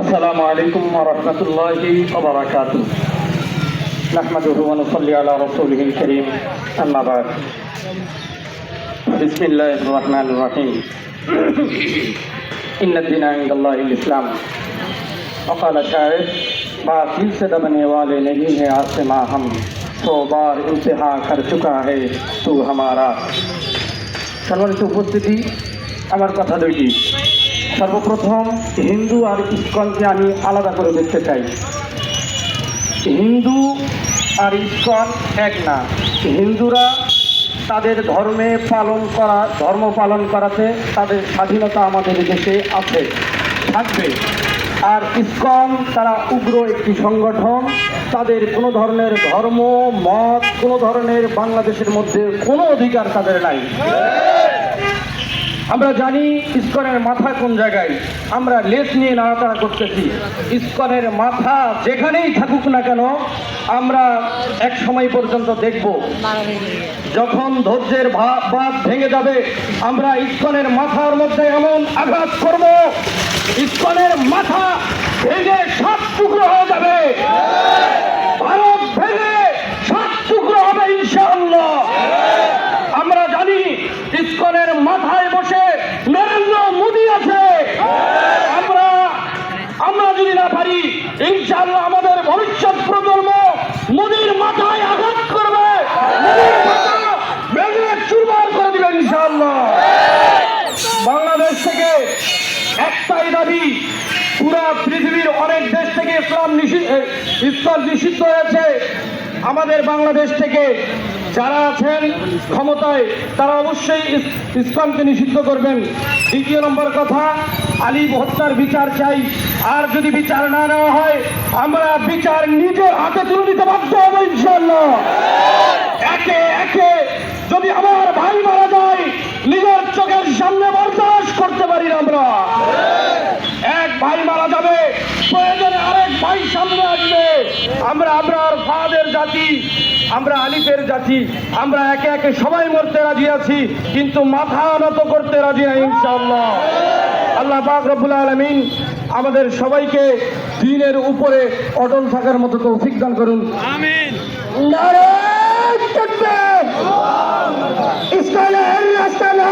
আসসালামু আলাইকুম ওয়া রাহমাতুল্লাহি ওয়া বারাকাতুহু। নাহমাদুহু ওয়া নুসাল্লি আলা রাসূলিহিল কারীম, আম্মা বা'দ। বিসমিল্লাহির রাহমানির রাহিম। ইন্নাদ দীনা ইনদাল্লাহিল ইসলাম। ওয়া ক্বালা শায়র বা সিলসিলা বনে ওয়ালে नहीं है आसमां हम सौ बार इंतहा कर चुका है तू हमारा। সম্মানিত উপস্থিতি, আমার কথা দুইটি। সর্বপ্রথম হিন্দু আর ইসকনকে আমি আলাদা করে দেখতে চাই। হিন্দু আর ইসকন এক না। হিন্দুরা তাদের ধর্ম পালন করাতে তাদের স্বাধীনতা আমাদের দেশে আছে, থাকবে। আর ইসকন তারা উগ্র একটি সংগঠন। তাদের কোনো ধরনের ধর্ম মত, কোনো ধরনের বাংলাদেশের মধ্যে কোনো অধিকার তাদের নাই। আমরা জানি ইসকনের মাথা কোন জায়গায়। আমরা লেজ নিয়ে নাড়াচাড়া করতেছি। ইসকনের মাথা যেখানেই থাকুক না কেন, আমরা এক সময় পর্যন্ত দেখব যখন ধৈর্যের বাঁধ ভেঙে যাবে, আমরা ইসকনের মাথার মধ্যে এমন আঘাত করব, ইসকনের মাথা ভেঙে 7 টুকরো হয়ে যাবে। ভারত ভেঙে 7 টুকরো হবে ইনশাআল্লাহ। আমরা জানি ইসকনের মাথায় বসে নরেন্দ্র মোদী আছে। আমরা যদি না পারি, ইনশাআল্লাহ আমাদের ভবিষ্যৎ প্রজন্ম মোদীর মাথায় আঘাত করবে, মোদীর মাথা ভেঙে চুরমার করে দিবে ইনশাআল্লাহ। বাংলাদেশ থেকে একটাই দাবি, পুরা পৃথিবীর অনেক দেশ থেকে ইসলাম নিষিদ্ধ হয়েছে। আমাদের বাংলাদেশ থেকে যারা আছেন ক্ষমতায়, তারা অবশ্যই ইসকনকে নিষিদ্ধ করবেন। দ্বিতীয় নম্বর কথা, আলিফ হত্যার বিচার চাই। আর যদি বিচার না নেওয়া হয়, আমরা বিচার নিজের হাতে তুলে নিতে বাধ্য হব ইনশাআল্লাহ। একে একে যদি আমার ভাই মারা যায়, নিজের চোখের সামনে বরদাস্ত করতে পারি না। আমরা এক ভাই মারা যাবে, প্রয়োজনে আরেক ভাই সামনে আসবে। আমরা আবরার ফাদের জাতি, আমরা আলিফের জাতি। আমরা একে একে সবাই মরতে রাজি আছি, কিন্তু মাথা নত করতে রাজি না ইনশাআল্লাহ। আল্লাহ পাক রব্বুল আলামিন আমাদের সবাইকে দ্বীনের উপরে অটল থাকার মতো তৌফিক দান করুন, আমিন। নারে তাকবীর। ইসকনের রাস্তা না